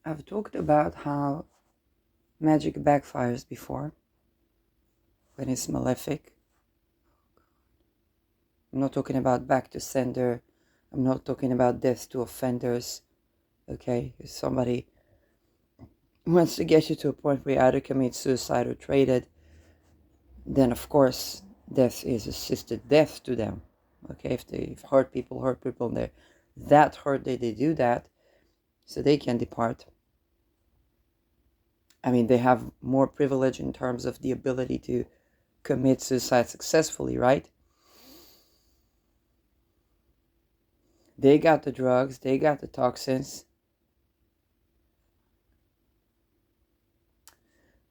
I've talked about how magic backfires before when it's malefic. I'm not talking about back to sender. I'm not talking about death to offenders. Okay, if somebody wants to get you to a point where you either commit suicide or traded, then of course death is assisted death to them. Okay, if they hurt people, and they're that hurt that they do that, so they can depart. I mean, they have more privilege in terms of the ability to commit suicide successfully, right? They got the drugs, they got the toxins.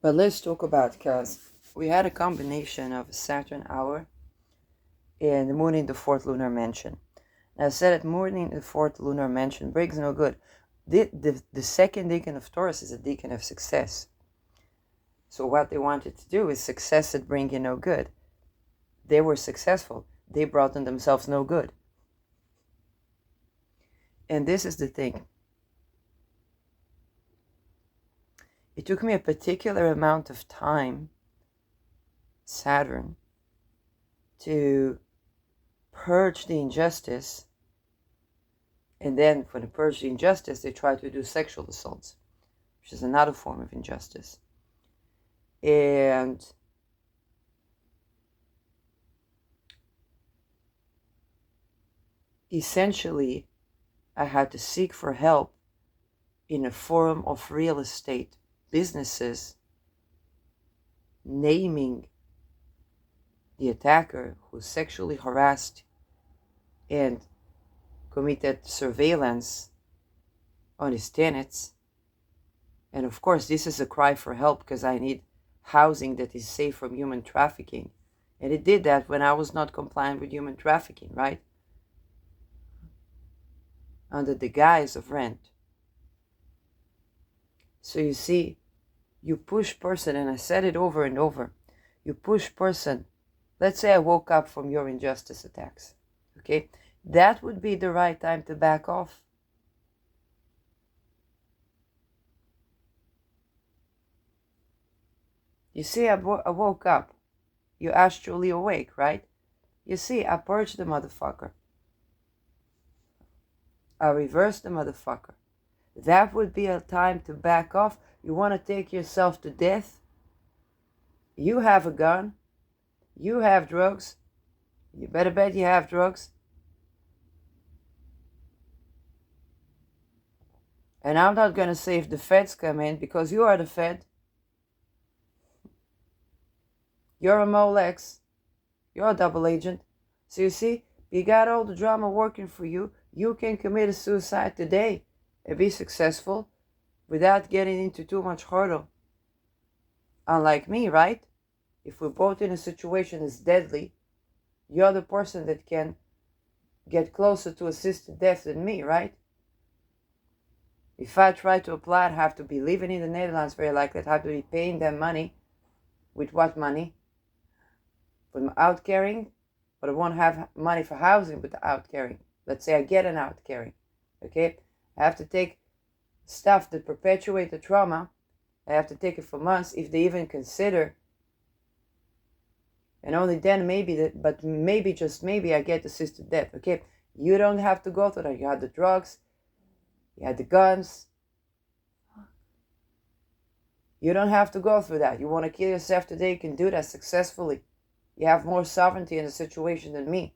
But let's talk about, because we had a combination of a Saturn hour and the moon in the fourth lunar mansion. Now, I said that moon in the fourth lunar mansion brings no good. The second decan of Taurus is a decan of success. So what they wanted to do is success at bringing no good. They were successful. They brought on themselves no good. And this is the thing. It took me a particular amount of time, Saturn, to purge the injustice. And then for the purge the injustice, they try to do sexual assaults, which is another form of injustice. And essentially, I had to seek for help in a forum of real estate businesses, naming the attacker who sexually harassed and committed surveillance on his tenants. And of course, this is a cry for help because I need housing that is safe from human trafficking. And it did that when I was not compliant with human trafficking, right? Under the guise of rent. So you see, you push person, and I said it over and over, you push person. Let's say I woke up from your injustice attacks, okay? That would be the right time to back off. You see, I woke up. You're astrally awake, right? You see, I purged the motherfucker. I reversed the motherfucker. That would be a time to back off. You want to take yourself to death? You have a gun. You have drugs. You better bet you have drugs. And I'm not going to say if the feds come in, because you are the fed. You're a Molex. You're a double agent. So you see, you got all the drama working for you. You can commit a suicide today and be successful without getting into too much hurdle. Unlike me, right? If we're both in a situation that's deadly, you're the person that can get closer to assisted death than me, right? If I try to apply, I'd have to be living in the Netherlands, very likely. I'd have to be paying them money. With what money? For my out carrying, but I won't have money for housing with the out carrying. Let's say I get an out carrying, okay? I have to take stuff that perpetuate the trauma. I have to take it for months if they even consider. And only then but maybe, just maybe, I get assisted death, okay? You don't have to go through that. You had the drugs, you had the guns. You don't have to go through that. You want to kill yourself today, you can do that successfully. You have more sovereignty in the situation than me.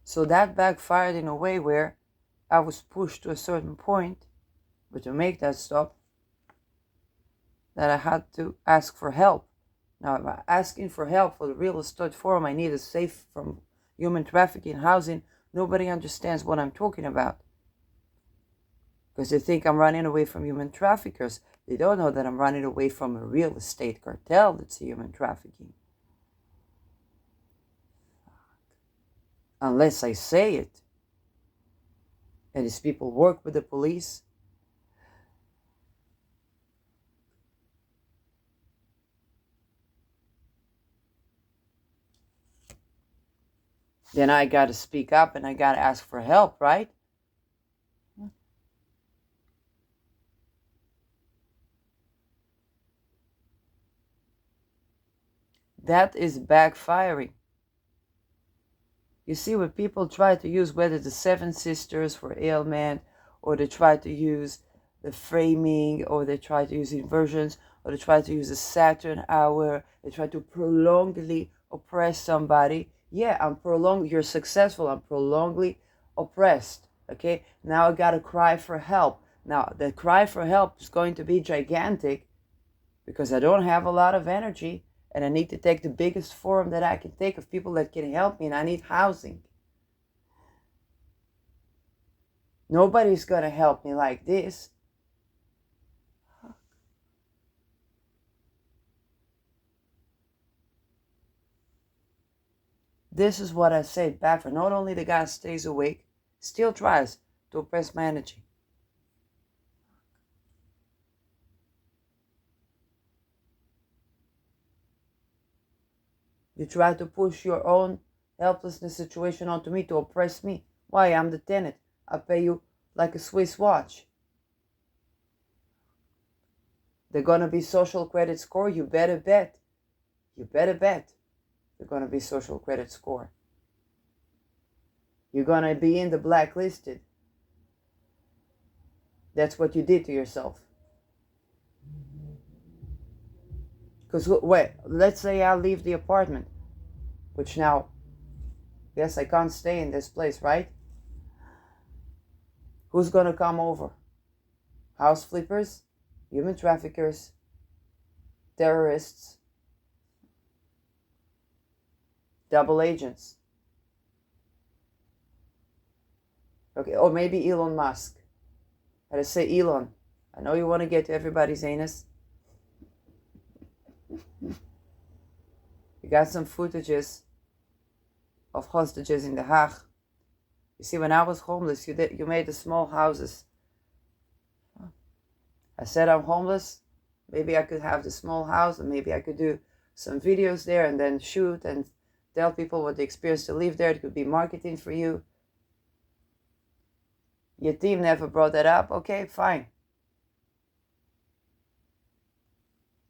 So that backfired in a way where I was pushed to a certain point, but to make that stop, that I had to ask for help. Now, if I'm asking for help for the real estate forum, I need a safe from human trafficking housing. Nobody understands what I'm talking about. Because they think I'm running away from human traffickers. They don't know that I'm running away from a real estate cartel that's human trafficking. unless I say it. And these people work with the police. Then I got to speak up and I got to ask for help, right? That is backfiring. You see, when people try to use whether the Seven Sisters for ailment, or they try to use the framing, or they try to use inversions, or they try to use the Saturn hour, they try to prolongedly oppress somebody. Yeah, you're successful, I'm prolongedly oppressed. Okay, now I gotta cry for help. Now, the cry for help is going to be gigantic because I don't have a lot of energy and I need to take the biggest form that I can take of people that can help me, and I need housing. Nobody's going to help me like this. This is what I say back for. Not only the guy stays awake, still tries to oppress my energy. You try to push your own helplessness situation onto me to oppress me. Why? I'm the tenant. I pay you like a Swiss watch. They're going to be social credit score. You better bet. You better bet they're going to be social credit score. You're going to be in the blacklisted. That's what you did to yourself. Because, wait, let's say I leave the apartment, which now, yes, I can't stay in this place, right? Who's going to come over? House flippers, human traffickers, terrorists, double agents. Okay, or maybe Elon Musk. I just say Elon. I know you want to get to everybody's anus. You got some footages of hostages in The Hague. You see, when I was homeless, you made the small houses. I said I'm homeless. Maybe I could have the small house, and maybe I could do some videos there and then shoot and tell people what the experience to live there. It could be marketing for you. Your team never brought that up. Okay, fine.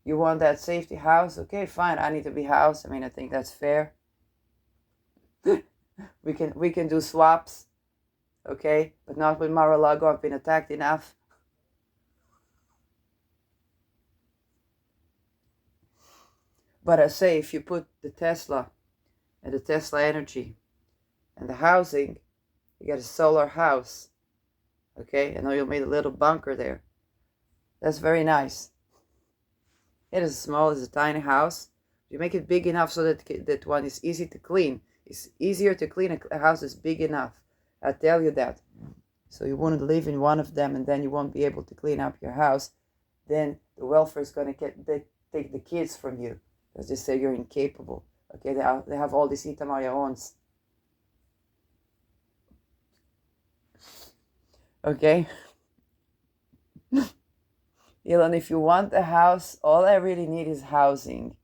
You want that safety house? Okay, fine. I need to be housed. I mean, I think that's fair. we can do swaps. Okay, but not with Mar-a-Lago. I've been attacked enough. But I say, if you put the Tesla and the Tesla energy and the housing, you get a solar house. Okay, I know you made a little bunker there. That's very nice. It is small, it's a tiny house. You make it big enough so that one is easy to clean. It's easier to clean a house that's big enough. I tell you that. So you won't live in one of them and then you won't be able to clean up your house. Then the welfare is going to take the kids from you because they say you're incapable. Okay, they have all these itamayahons. Okay? Elon, if you want a house, all I really need is housing.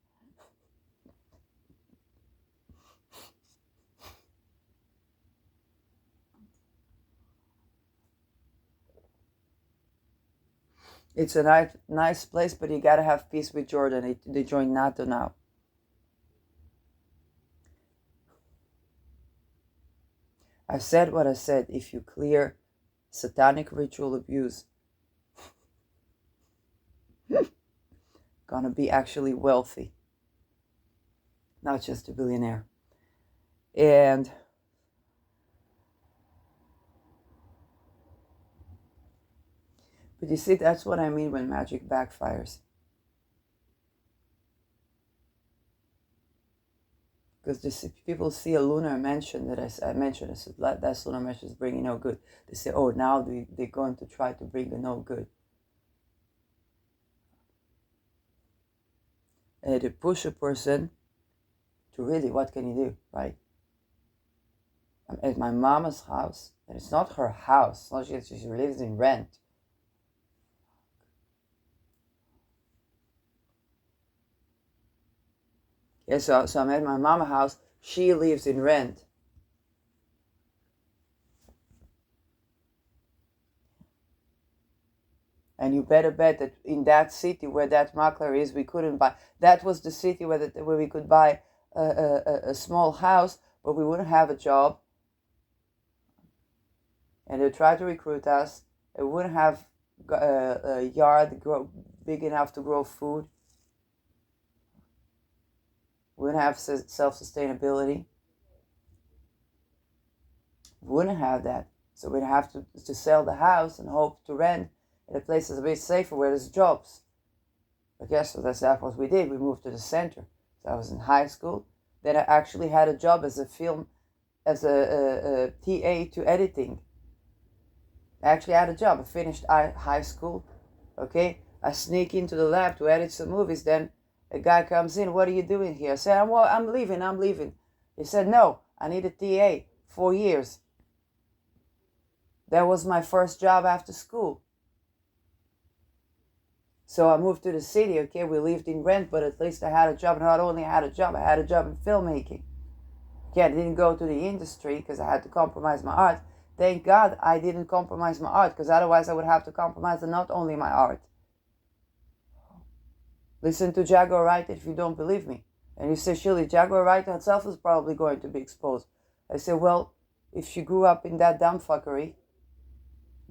It's a nice place, but you gotta have peace with Jordan. They joined NATO now. I said what I said. If you clear satanic ritual abuse, gonna be actually wealthy, not just a billionaire. And but you see, that's what I mean when magic backfires. Because people see a lunar mansion that I mentioned, I said, that lunar mansion is bringing no good. They say, oh, now they're going to try to bring the no good. And to push a person to really, what can you do, right? I'm at my mama's house, and it's not her house. Not she lives in rent. Yeah, so I'm at my mama's house. She lives in rent. And you better bet that in that city where that makler is, we couldn't buy. That was the city where we could buy a small house, but we wouldn't have a job. And they tried to recruit us. We wouldn't have a yard big enough to grow food. We wouldn't have self-sustainability. We wouldn't have that. So we'd have to sell the house and hope to rent in a place that's a bit safer where there's jobs. Okay, so that's what we did. We moved to the center. So I was in high school. Then I actually had a job as a TA to editing. I actually had a job. I finished high school. Okay, I sneak into the lab to edit some movies. Then a guy comes in. What are you doing here? I said, I'm leaving. He said, no, I need a TA. 4 years. That was my first job after school. So I moved to the city. Okay, we lived in rent, but at least I had a job. Not only I had a job, I had a job in filmmaking. Okay, I didn't go to the industry because I had to compromise my art. Thank God I didn't compromise my art, because otherwise I would have to compromise not only my art. Listen to Jaguar Wright if you don't believe me. And you say, surely Jaguar Wright herself is probably going to be exposed. I say, well, if she grew up in that dumb fuckery,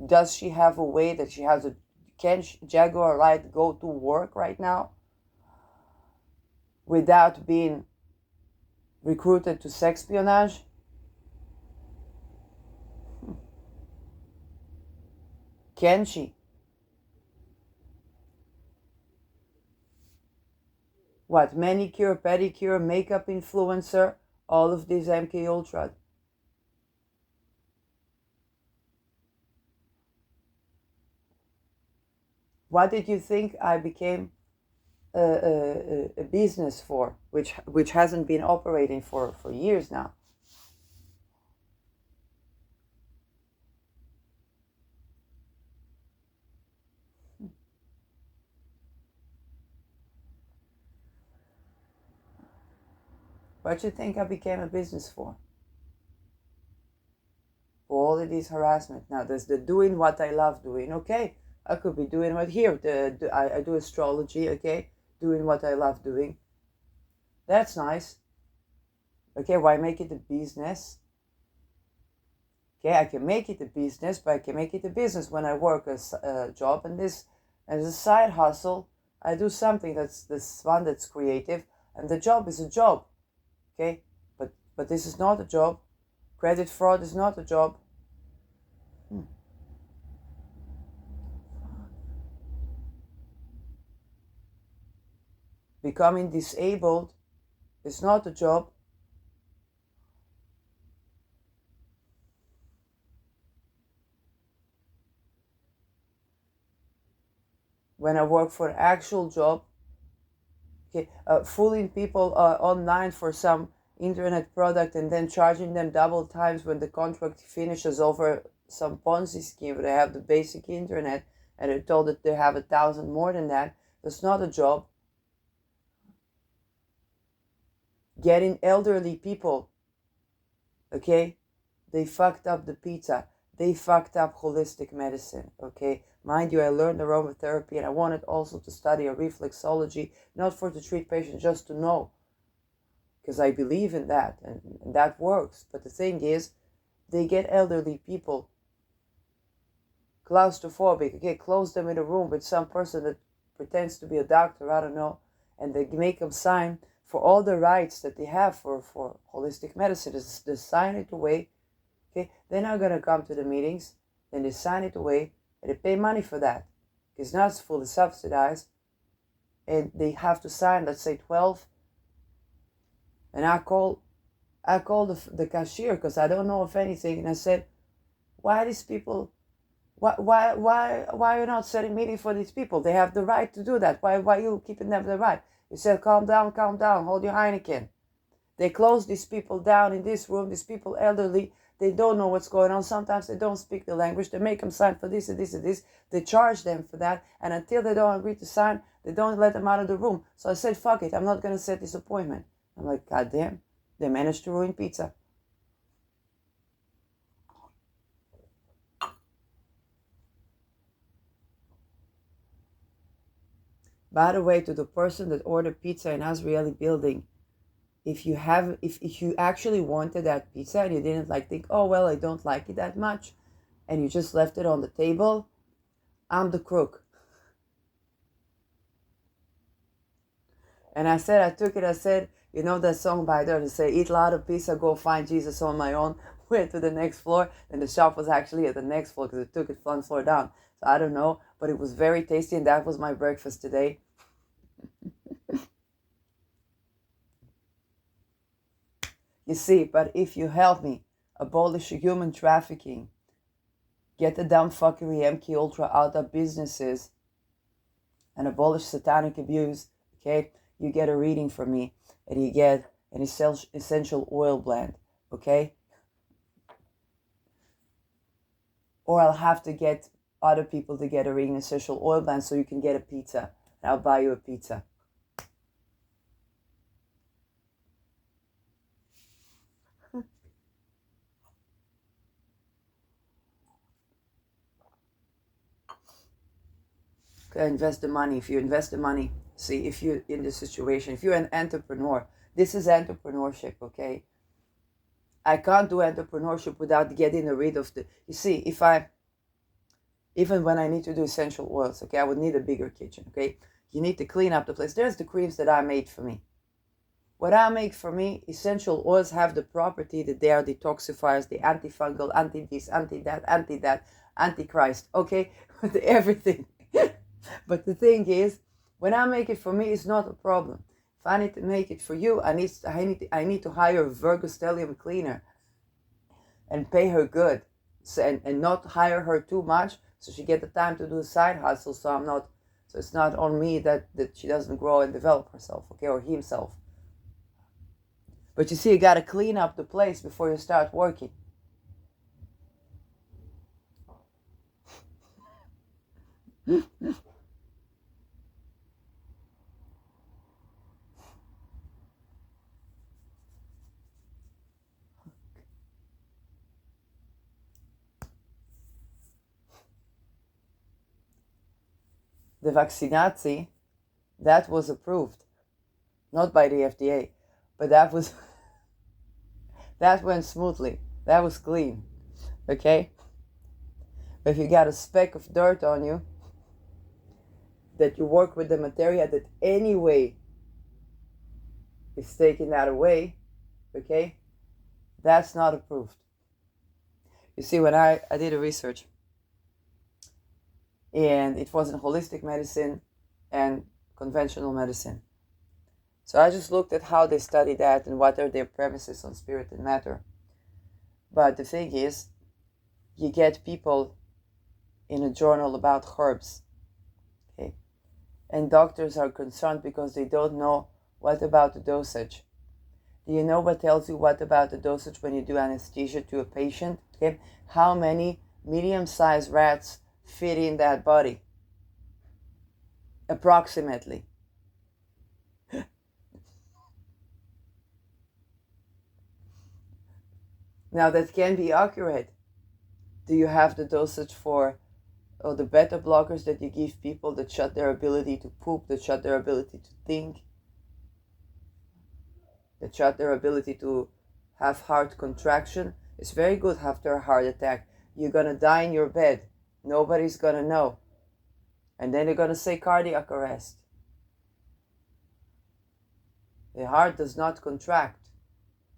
does she have a way that she has a... Can Jaguar Wright go to work right now without being recruited to sexpionage? Can she? What? Manicure, pedicure, makeup influencer, all of these MK Ultra. What did you think I became a business for, which hasn't been operating for years now? What do you think I became a business for? For all of these harassment. Now, there's the doing what I love doing. Okay, I could be doing what here. I do astrology. Okay, doing what I love doing. That's nice. Okay, why make it a business? Okay, I can make it a business, but I can make it a business when I work a job, and this as a side hustle. I do something that's fun, that's creative, and the job is a job. Okay, but this is not a job. Credit fraud is not a job. Becoming disabled is not a job. When I work for an actual job, okay, fooling people online for some internet product and then charging them double times when the contract finishes over some Ponzi scheme. They have the basic internet and they're told that they have 1,000 more than that. That's not a job. Getting elderly people, okay, they fucked up the pizza. They fucked up holistic medicine, okay? Mind you, I learned aromatherapy and I wanted also to study a reflexology, not to treat patients, just to know. Because I believe in that and that works. But the thing is, they get elderly people claustrophobic, okay? Close them in a room with some person that pretends to be a doctor, I don't know, and they make them sign for all the rights that they have for holistic medicine. They sign it away. Okay, they're not going to come to the meetings, then they sign it away, and they pay money for that. Because now it's fully subsidized, and they have to sign, let's say, 12. And I called the cashier, because I don't know of anything, and I said, why these people, why are you not setting meetings for these people? They have the right to do that. Why are you keeping them the right? He said, calm down, hold your Heineken. They closed these people down in this room, these people elderly. They don't know what's going on. Sometimes they don't speak the language. They make them sign for this and this and this. They charge them for that. And until they don't agree to sign, they don't let them out of the room. So I said, fuck it. I'm not going to set this appointment. I'm like, God damn. They managed to ruin pizza. By the way, to the person that ordered pizza in Azrieli building, if you actually wanted that pizza and you didn't think, oh, well, I don't like it that much, and you just left it on the table, I'm the crook. And I said, you know that song by there, they say, eat a lot of pizza, go find Jesus on my own. Went to the next floor, and the shop was actually at the next floor because it took it one floor down. So I don't know, but it was very tasty, and that was my breakfast today. You see, but if you help me abolish human trafficking, get the dumb fuckery MK Ultra out of businesses, and abolish satanic abuse, okay, you get a reading from me, and you get an essential oil blend, okay? Or I'll have to get other people to get a reading essential oil blend so you can get a pizza, and I'll buy you a pizza. Invest the money. If you invest the money, see, if you're in this situation, if you're an entrepreneur, this is entrepreneurship, okay? I can't do entrepreneurship without getting rid of you see, even when I need to do essential oils, okay, I would need a bigger kitchen, okay? You need to clean up the place. There's the creams that I made for me. What I make for me, essential oils have the property that they are detoxifiers, the antifungal, anti-this, anti-that, anti-Christ, okay? Everything. But the thing is, when I make it for me, it's not a problem. If I need to make it for you, I need to hire a Virgostellium cleaner and pay her good, and not hire her too much, so she get the time to do a side hustle. So it's not on me that she doesn't grow and develop herself, okay, or himself. But you see, you gotta clean up the place before you start working. The vaccinatie, that was approved, not by the FDA, but that went smoothly. That was clean, okay? But if you got a speck of dirt on you, that you work with the material that anyway is taking that away, okay? That's not approved. You see, when I did a research, and it was in holistic medicine and conventional medicine. So I just looked at how they study that and what are their premises on spirit and matter. But the thing is, you get people in a journal about herbs, okay? And doctors are concerned because they don't know what about the dosage. Do you know what tells you what about the dosage when you do anesthesia to a patient? Okay, how many medium-sized rats fit in that body? Approximately. Now that can be accurate. Do you have the dosage for the beta blockers that you give people that shut their ability to poop, that shut their ability to think, that shut their ability to have heart contraction? It's very good after a heart attack. You're going to die in your bed. Nobody's going to know. And then they're going to say cardiac arrest. The heart does not contract.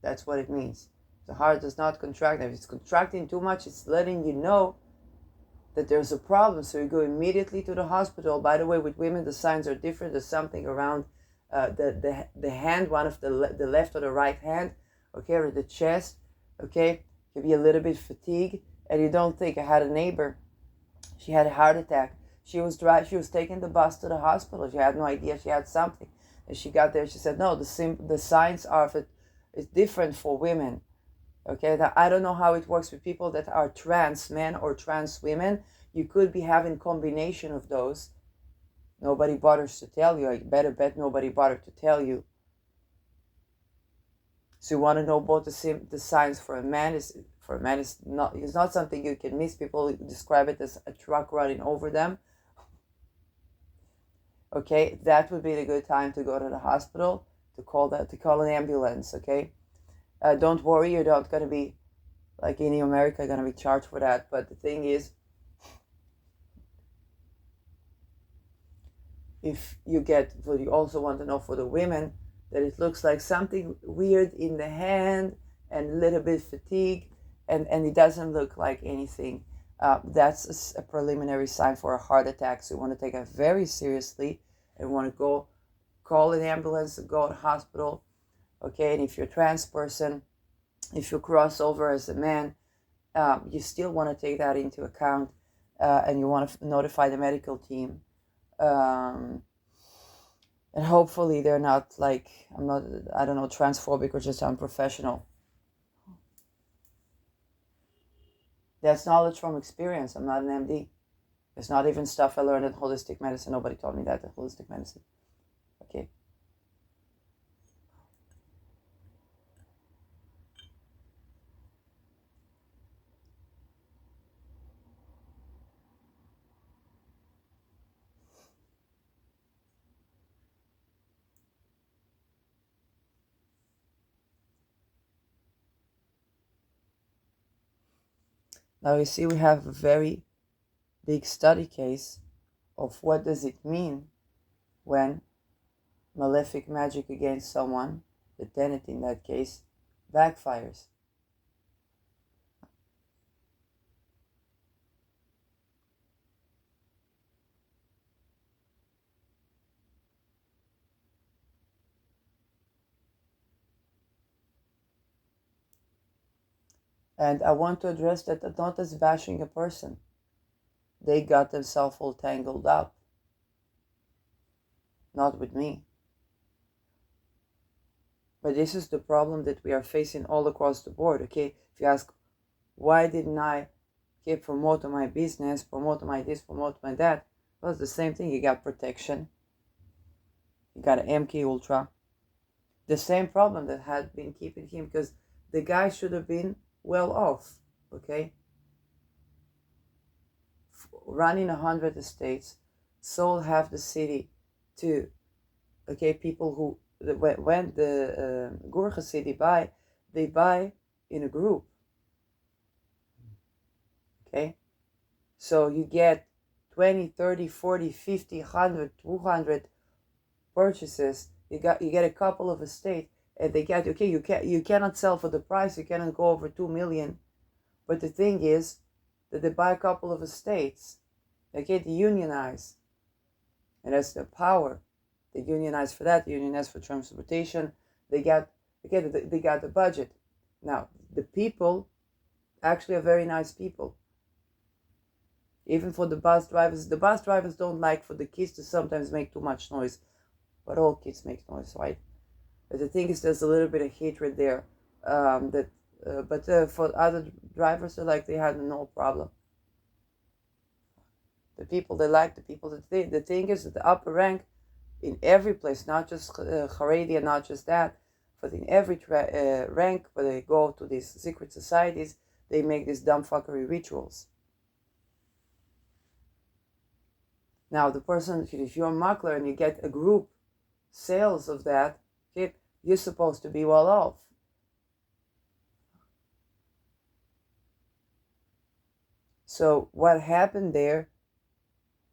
That's what it means. The heart does not contract. If it's contracting too much, it's letting you know that there's a problem. So you go immediately to the hospital. By the way, with women, the signs are different. There's something around the hand, one of the left or the right hand, okay, or the chest, okay. Could be a little bit fatigued, and you don't think. I had a neighbor. She had a heart attack. She was taking the bus to the hospital. She had no idea she had something. And she got there. She said, no, the signs of it is different for women. Okay, now I don't know how it works with people that are trans men or trans women. You could be having combination of those. Nobody bothers to tell you. I better bet nobody bothered to tell you. So you want to know both the signs for a man is it's not something you can miss. People describe it as a truck running over them. Okay, that would be the good time to go to the hospital, to call an ambulance. Okay, don't worry, you're not gonna be like in America gonna be charged for that. But the thing is, if you get what you also want to know for the women, that it looks like something weird in the hand and a little bit fatigue, and it doesn't look like anything. That's a preliminary sign for a heart attack. So you want to take it very seriously and want to go call an ambulance, go to hospital. Okay, and if you're a trans person, if you cross over as a man, you still want to take that into account, and you want to notify the medical team. And hopefully they're not like, I don't know, transphobic or just unprofessional. That's knowledge from experience. I'm not an MD. It's not even stuff I learned in holistic medicine. Nobody taught me that in holistic medicine. Okay. Now you see we have a very big study case of what does it mean when malefic magic against someone, the tenant in that case, backfires. And I want to address that not as bashing a person. They got themselves all tangled up. Not with me. But this is the problem that we are facing all across the board, okay? If you ask, why didn't I promote my business, promote my this, promote my that? Well, it's the same thing. You got protection. You got an MK Ultra. The same problem that had been keeping him, because the guy should have been well off, okay? Running 100 estates, sold half the city to, okay, people who, when the Gurkha city buy, they buy in a group, okay? So you get 20, 30, 40, 50, 100, 200 purchases. You get a couple of estates, and they get, okay, you cannot sell for the price, you cannot go over 2 million. But the thing is that they buy a couple of estates, they get unionized, and that's the power. They unionize for that, they unionize for transportation. They got the budget. Now the people actually are very nice people. Even for the bus drivers don't like for the kids to sometimes make too much noise, but all kids make noise, right? But the thing is, there's a little bit of hatred there. But for other drivers, they had no problem. The people they like, the people that the thing is that the upper rank in every place, not just Haredi, not just that, but in every rank where they go to these secret societies, they make these dumb fuckery rituals. Now, the person, if you're a makler and you get a group sales of that, okay, you're supposed to be well off. So what happened there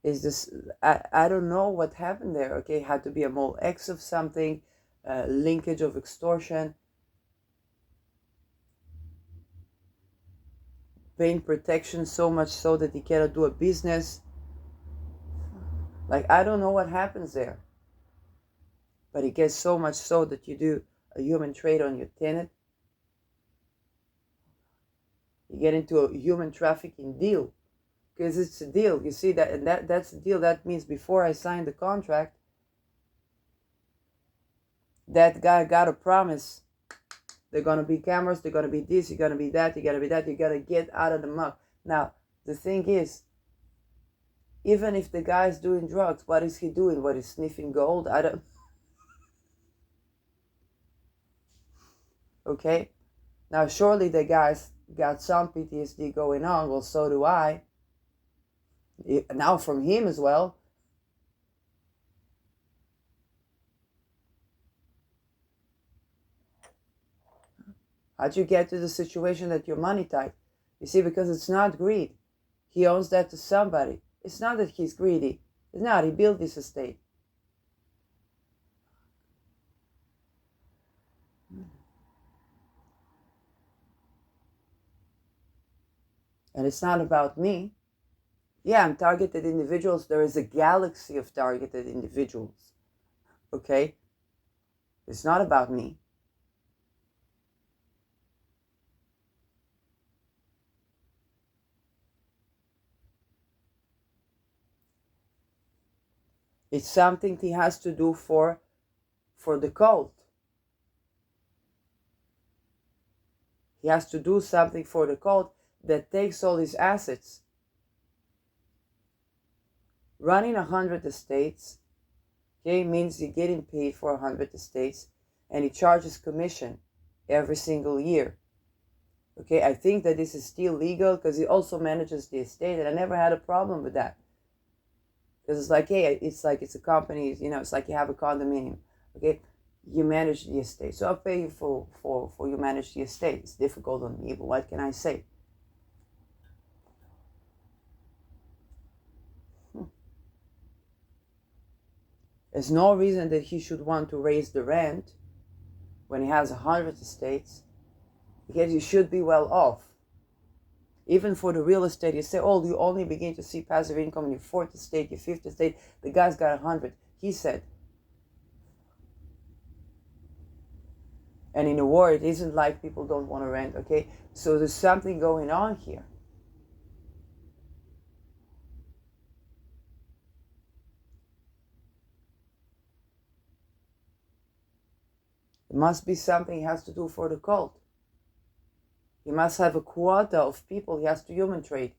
is this, I don't know what happened there, okay? It had to be a mole X of something, linkage of extortion, paying protection so much so that he cannot do a business. Like, I don't know what happens there. But it gets so much so that you do a human trade on your tenant. You get into a human trafficking deal. Because it's a deal. You see that, and that's a deal. That means before I signed the contract, that guy got a promise They're going to be cameras. They're going to be this. You're going to be that. You're going to be that. You got to get out of the muck. Now, the thing is, even if the guy's doing drugs, what is he doing? What is sniffing gold? I don't. Okay? Now, surely the guy's got some PTSD going on. Well, so do I. Now from him as well. How'd you get to the situation that you're money tight? You see, because it's not greed. He owns that to somebody. It's not that he's greedy. It's not. He built this estate. And it's not about me. Yeah, I'm targeted individuals. There is a galaxy of targeted individuals. Okay? It's not about me. It's something he has to do for the cult. He has to do something for the cult that takes all his assets. Running 100 estates, okay, means you're getting paid for 100 estates, and he charges commission every single year. Okay, I think that this is still legal because he also manages the estate, and I never had a problem with that. Because it's like, hey, it's a company, it's like you have a condominium, okay? You manage the estate. So I'll pay you for you manage the estate. It's difficult on me, but what can I say? There's no reason that he should want to raise the rent when he has 100 estates, because you should be well off. Even for the real estate, you say, oh, you only begin to see passive income in your 4th estate, your 5th estate. The guy's got 100. He said. And in a war, it isn't like people don't want to rent, okay? So there's something going on here. It must be something he has to do for the cult. He must have a quota of people he has to human trade.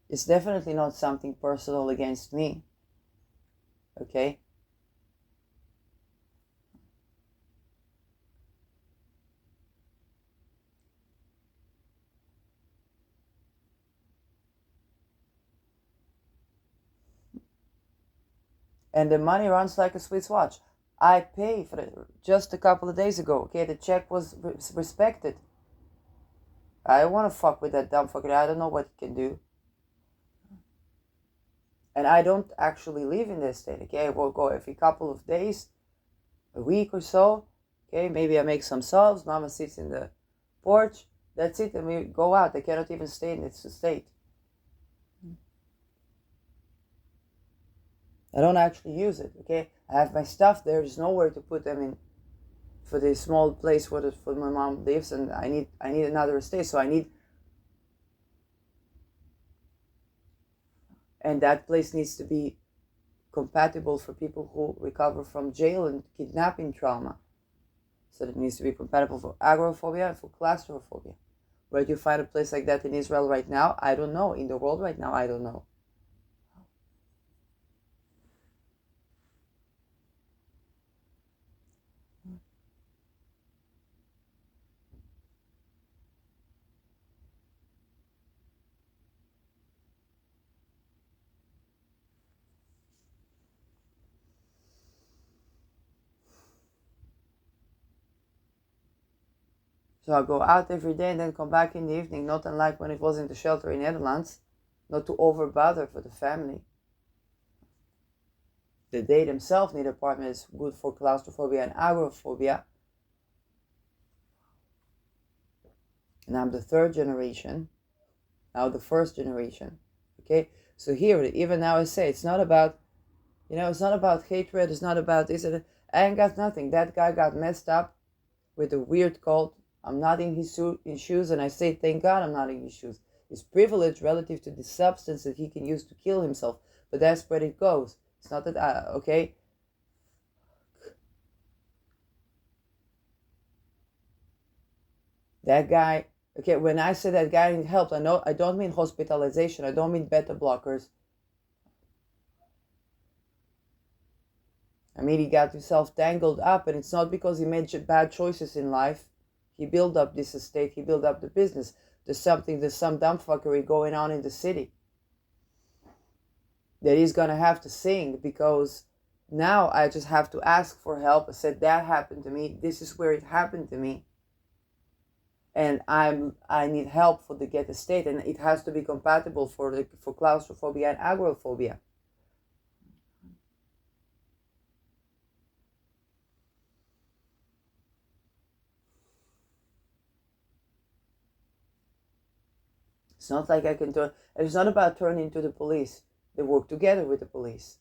It's definitely not something personal against me. Okay? And the money runs like a Swiss watch. I pay for it just a couple of days ago. Okay, the check was respected. I don't want to fuck with that dumb fucker. I don't know what he can do. And I don't actually live in this state. Okay, I will go every couple of days, a week or so. Okay, maybe I make some subs. Mama sits in the porch. That's it. And we go out. I cannot even stay in this state. I don't actually use it, okay? I have my stuff there. There's nowhere to put them in for the small place where my mom lives, and I need another estate, so I need, and that place needs to be compatible for people who recover from jail and kidnapping trauma. So it needs to be compatible for agoraphobia and for claustrophobia. Where do you find a place like that in Israel right now? I don't know. In the world right now, I don't know. So I go out every day and then come back in the evening, not unlike when it was in the shelter in Netherlands, not to overbother for the family. They themselves need apartment. It's good for claustrophobia and agoraphobia. And I'm the 3rd generation, now the 1st generation. Okay, so here, even now I say, it's not about, it's not about hatred, it's not about this. I ain't got nothing. That guy got messed up. with a weird cult. I'm not in his shoes, and I say, thank God I'm not in his shoes. His privilege relative to the substance that he can use to kill himself, but that's where it goes. It's not that, okay? That guy, okay, when I say that guy needs help, I don't mean hospitalization, I don't mean beta blockers. I mean, he got himself tangled up, and it's not because he made bad choices in life. He built up this estate, he built up the business. There's some dumbfuckery going on in the city that he's gonna have to sing, because now I just have to ask for help. I said, that happened to me, this is where it happened to me, and I need help for the get estate, and it has to be compatible for claustrophobia and agoraphobia. It's not like I can turn. It's not about turning into the police. They work together with the police.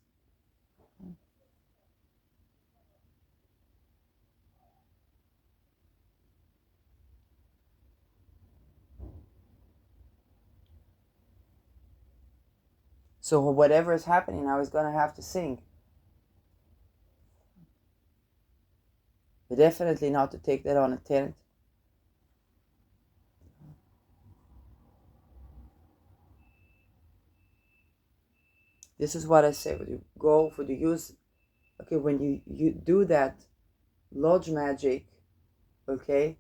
So whatever is happening now is gonna have to sing. But definitely not to take that on a tenant. This is what I say. When you go for the use, okay, when you do that lodge magic, okay,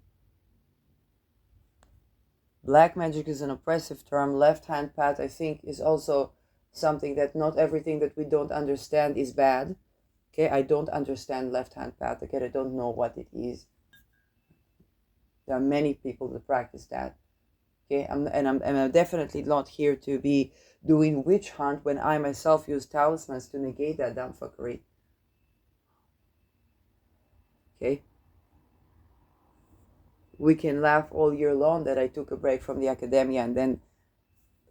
black magic is an oppressive term. Left hand path, I think, is also something that not everything that we don't understand is bad. Okay, I don't understand left hand path. Okay, I don't know what it is. There are many people that practice that. Okay, I'm definitely not here to be doing witch hunt when I myself use talismans to negate that dumbfuckery. Okay, we can laugh all year long that I took a break from the academia and then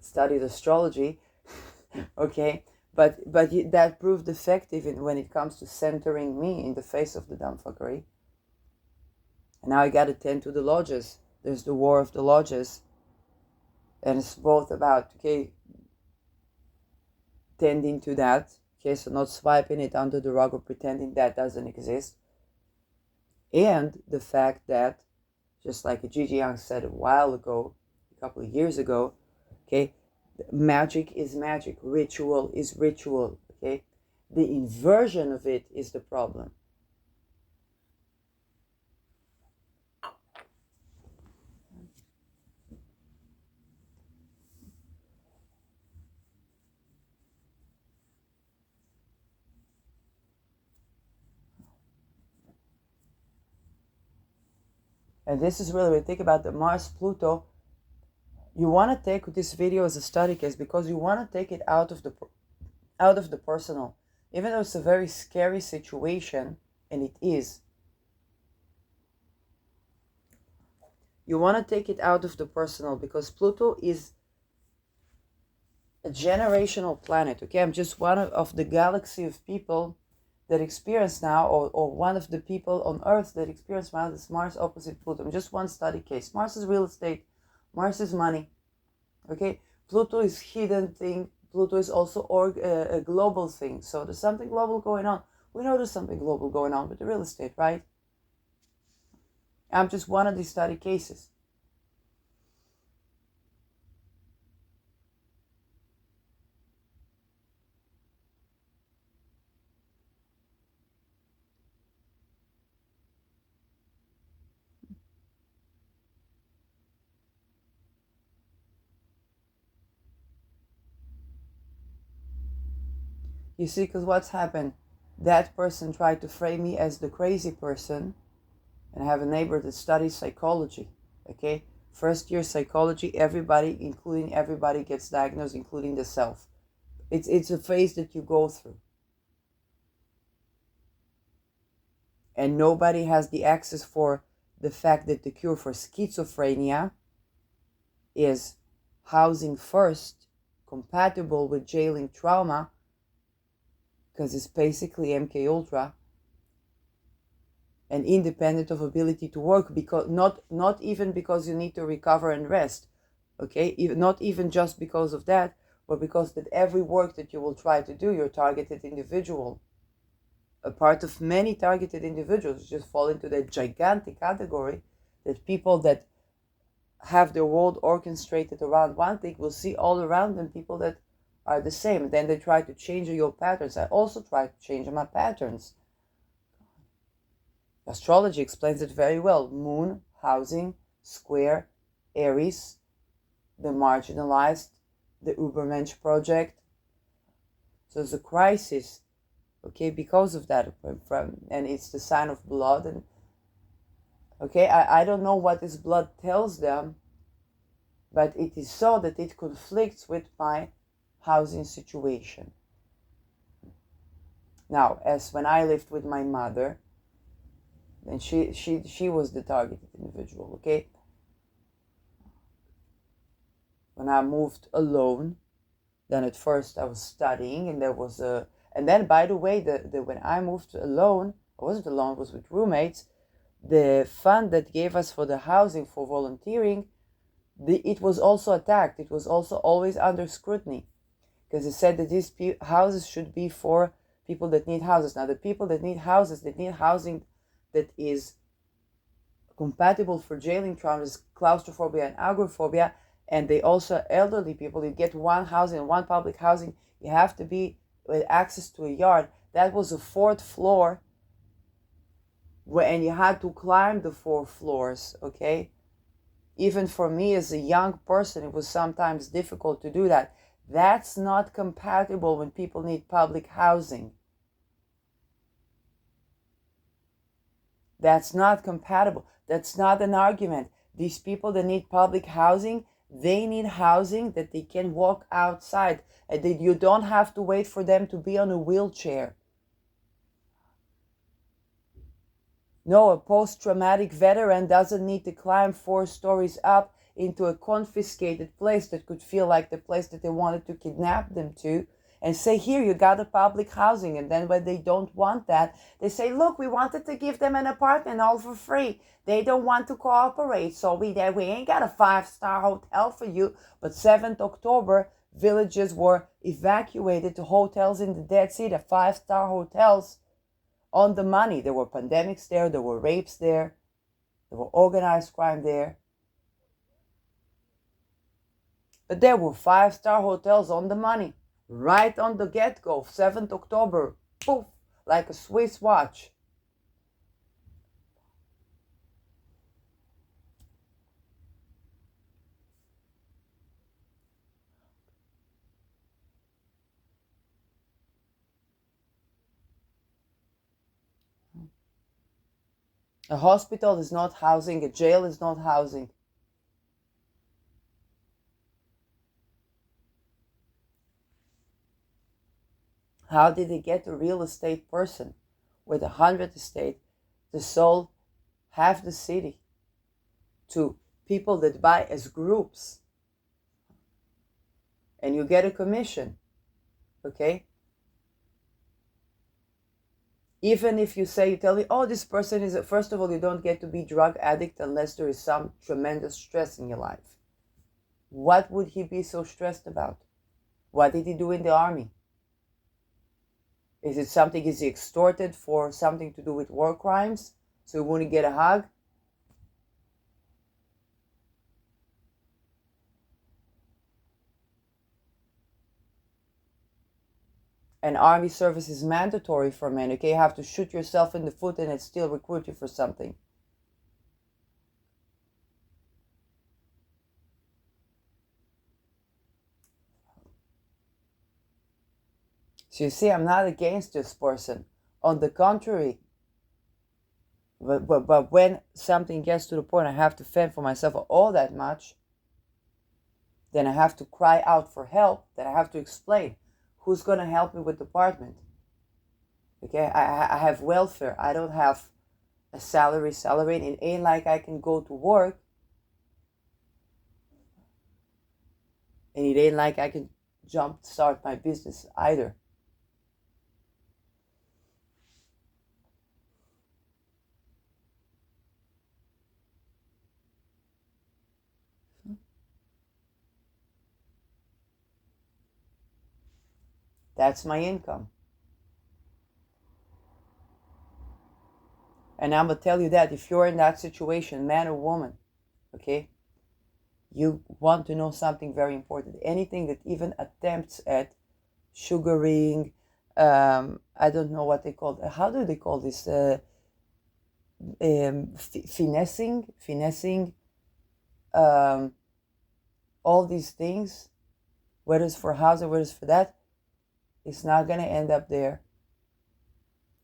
studied astrology. Okay, but that proved effective when it comes to centering me in the face of the dumbfuckery. And now I got to tend to the lodges. There's the war of the lodges, and it's both about, okay, tending to that, okay, so not swiping it under the rug or pretending that doesn't exist, and the fact that, just like Gigi Young said a while ago, a couple of years ago, okay, magic is magic, ritual is ritual, okay, the inversion of it is the problem. And this is really, when you think about the Mars Pluto, you want to take this video as a study case because you want to take it out of the personal, even though it's a very scary situation, and it is. You want to take it out of the personal because Pluto is a generational planet. Okay, I'm just one of the galaxy of people that experience now, or one of the people on Earth that experience now this Mars opposite Pluto. I'm just one study case. Mars is real estate. Mars is money. Okay, Pluto is hidden thing. Pluto is also a global thing. So there's something global going on. We know there's something global going on with the real estate, right? I'm just one of these study cases. You see, because what's happened? That person tried to frame me as the crazy person, and I have a neighbor that studies psychology. Okay, first year psychology, everybody, including everybody, gets diagnosed, including the self. It's a phase that you go through, and nobody has the access for the fact that the cure for schizophrenia is housing first, compatible with jailing trauma, because it's basically MK Ultra. and independent of ability to work, because not even because you need to recover and rest, okay, not even just because of that, but because that every work that you will try to do, you're targeted individual. A part of many targeted individuals just fall into that gigantic category that people that have their world orchestrated around one thing will see all around them people that are the same, and then they try to change your patterns. I also try to change my patterns. Astrology explains it very well. Moon, housing, square, Aries, the marginalized, the Ubermensch project. So it's a crisis, okay, because of that. And it's the sign of blood. And okay, I don't know what this blood tells them, but it is so that it conflicts with my housing situation. Now, as when I lived with my mother, and she was the targeted individual, okay? When I moved alone, then at first I was studying, and there was and then, by the way, when I moved alone, I wasn't alone, I was with roommates. The fund that gave us for the housing for volunteering, it was also attacked. It was also always under scrutiny, because it said that these houses should be for people that need houses. Now, the people that need houses, that need housing that is compatible for jailing traumas, claustrophobia and agoraphobia, and they also are elderly people. You get one housing, one public housing, you have to be with access to a yard. That was a 4th floor, and you had to climb the 4 floors, okay? Even for me as a young person, it was sometimes difficult to do that. That's not compatible when people need public housing. That's not compatible. That's not an argument. These people that need public housing, they need housing that they can walk outside, and that you don't have to wait for them to be on a wheelchair. No, a post-traumatic veteran doesn't need to climb 4 stories up into a confiscated place that could feel like the place that they wanted to kidnap them to, and say, here, you got a public housing. And then when they don't want that, they say, look, we wanted to give them an apartment all for free. They don't want to cooperate, so we ain't got a 5-star hotel for you. But 7th October, villages were evacuated to hotels in the Dead Sea, the 5-star hotels, on the money. There were pandemics there, there were rapes there, there were organized crime there. But there were 5-star hotels on the money. Right on the get-go, 7th October, poof, like a Swiss watch. A hospital is not housing, a jail is not housing. How did they get a real estate person with 100 estate to sold half the city to people that buy as groups? And you get a commission, okay? Even if you tell me, oh, this person is, first of all, you don't get to be drug addict unless there is some tremendous stress in your life. What would he be so stressed about? What did he do in the army? Is he extorted for something to do with war crimes, so he wouldn't get a hug? And army service is mandatory for men, okay? You have to shoot yourself in the foot and it still recruit you for something. So you see, I'm not against this person. On the contrary. But when something gets to the point I have to fend for myself all that much, then I have to cry out for help, then I have to explain who's going to help me with the apartment. Okay, I have welfare. I don't have a salary. It ain't like I can go to work. And it ain't like I can start my business either. That's my income. And I'm going to tell you that if you're in that situation, man or woman, okay, you want to know something very important. Anything that even attempts at sugaring, I don't know what they call it. How do they call this? Finessing, all these things, whether it's for housing, whether it's for that, it's not going to end up there.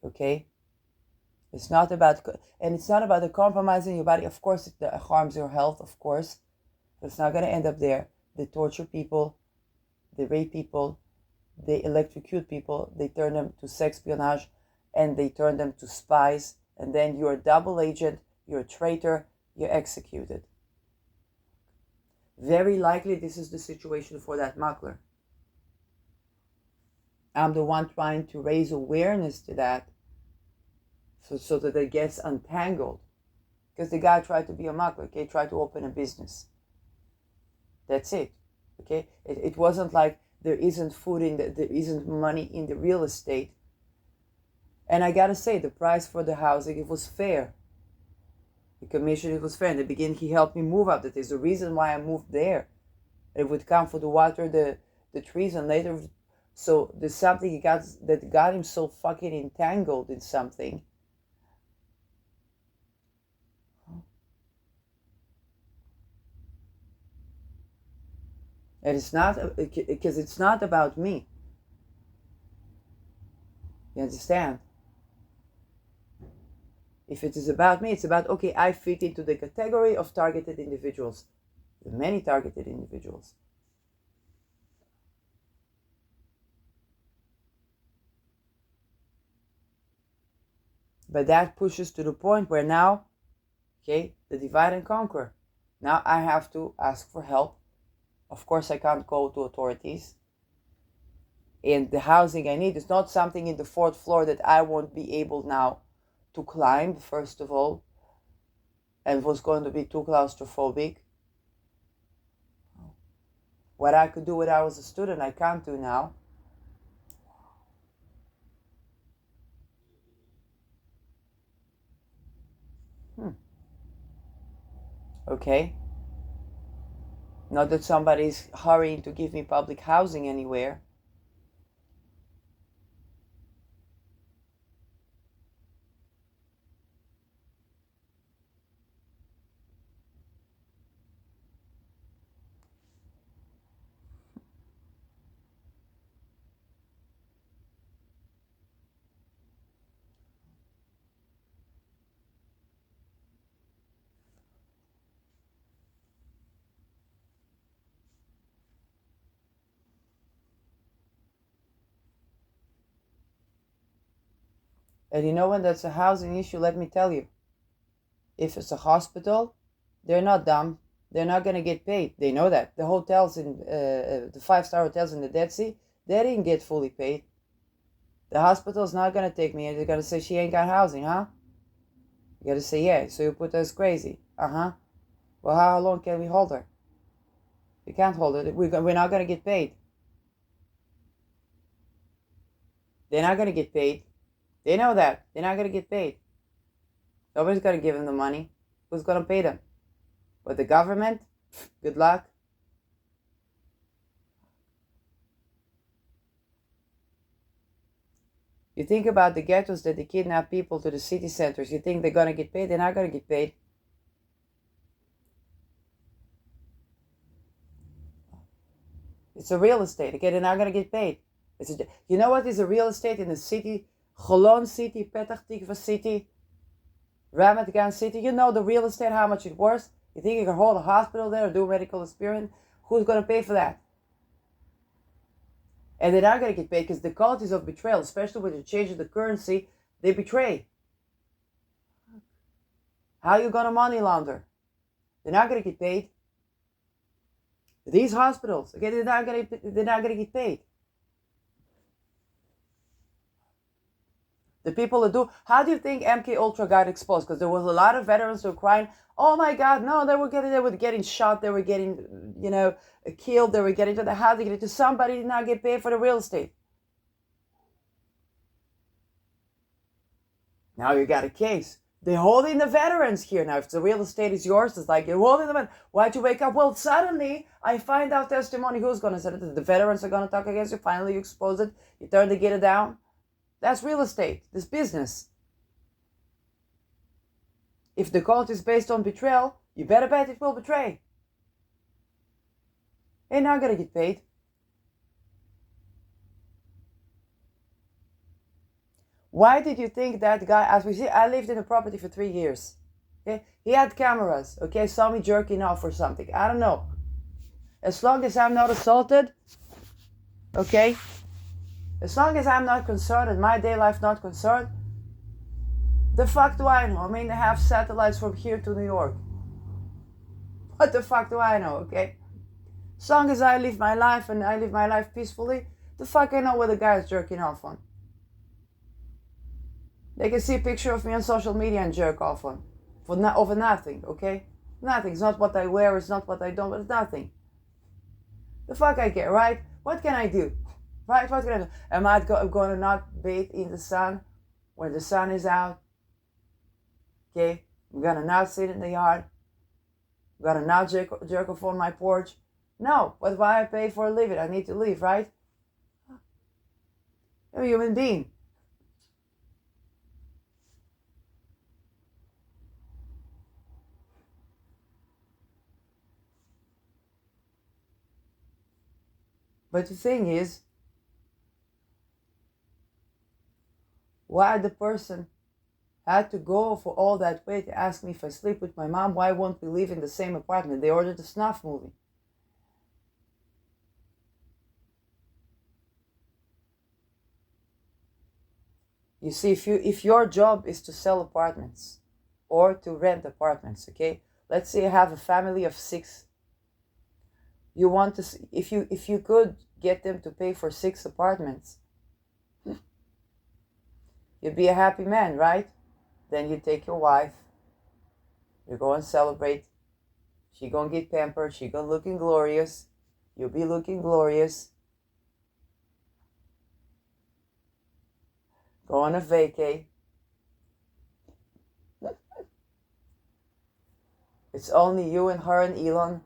Okay? It's not about, and it's not about the compromising your body. Of course, it harms your health, of course. But it's not going to end up there. They torture people. They rape people. They electrocute people. They turn them to sex espionage. And they turn them to spies. And then you're a double agent. You're a traitor. You're executed. Very likely this is the situation for that makler. I'm the one trying to raise awareness to that so that it gets untangled. Because the guy tried to be a makler, okay? Tried to open a business. That's it, okay? It wasn't like there isn't food there isn't money in the real estate. And I gotta say, the price for the housing, it was fair. The commission, it was fair. In the beginning, he helped me move up. That is the reason why I moved there. It would come for the water, the trees, and later. So there's something that got him so fucking entangled in something. And it's not, because it's not about me. You understand? If it is about me, it's about, okay, I fit into the category of targeted individuals. There are many targeted individuals. But that pushes to the point where now, okay, the divide and conquer. Now I have to ask for help. Of course, I can't go to authorities. And the housing I need is not something in the 4th floor that I won't be able now to climb, first of all, and was going to be too claustrophobic. What I could do when I was a student, I can't do now. Okay? Not that somebody's hurrying to give me public housing anywhere. And you know when that's a housing issue, let me tell you. If it's a hospital, they're not dumb. They're not going to get paid. They know that. The hotels in the 5-star hotels in the Dead Sea, they didn't get fully paid. The hospital's not going to take me. They're going to say she ain't got housing, huh? You got to say, yeah, so you put us crazy. Uh-huh. Well, how long can we hold her? We can't hold her. We're not going to get paid. They're not going to get paid. They know that. They're not going to get paid. Nobody's going to give them the money. Who's going to pay them? But the government? Good luck. You think about the ghettos that they kidnap people to the city centers. You think they're going to get paid? They're not going to get paid. It's a real estate. Okay, they're not going to get paid. You know what is a real estate in the city? Holon City, Petah Tikva City, Ramat Gan City. You know the real estate, how much it's worth? You think you can hold a hospital there or do medical experiment? Who's going to pay for that? And they're not going to get paid because the qualities of betrayal, especially when you change the currency, they betray. How are you going to money launder? They're not going to get paid. These hospitals, okay, they're not going to get paid. The people that do, how do you think MK Ultra got exposed? Because there was a lot of veterans who were crying, oh my God, no, they were getting shot, they were getting, killed, they were getting to the house, they get to somebody did not get paid for the real estate. Now you got a case. They're holding the veterans here. Now, if the real estate is yours, it's like, you're holding them. Why'd you wake up? Well, suddenly, I find out testimony. Who's going to say it? The veterans are going to talk against you. Finally, you expose it. You turn the gator down. That's real estate. This business. If the cult is based on betrayal, you better bet it will betray. Ain't not going to get paid. Why did you think that guy, as we see, I lived in a property for 3 years. Okay? He had cameras, okay, saw me jerking off or something. I don't know. As long as I'm not assaulted, okay, as long as I'm not concerned and my day life not concerned, the fuck do I know? I mean, they have satellites from here to New York. What the fuck do I know, okay? As long as I live my life and I live my life peacefully, the fuck I know what the guy is jerking off on. They can see a picture of me on social media and jerk off on. Over nothing, okay? Nothing. It's not what I wear, it's not what I don't, but it's nothing. The fuck I care, right? What can I do? Right? What can I do? Am I going to not bathe in the sun when the sun is out? Okay? I'm going to not sit in the yard? I'm going to not jerk off on my porch? No. But why I pay for a living? I need to live, right? I'm a human being. But the thing is, why the person had to go for all that way to ask me if I sleep with my mom, why won't we live in the same apartment? They ordered a snuff movie. You see, if your job is to sell apartments or to rent apartments, okay? Let's say you have a family of 6. You want to, if you could get them to pay for 6 apartments, you'd be a happy man, right? Then you take your wife, you go and celebrate. She gonna get pampered. She gonna looking glorious. You'll be looking glorious. Go on a vacay. It's only you and her and Elon.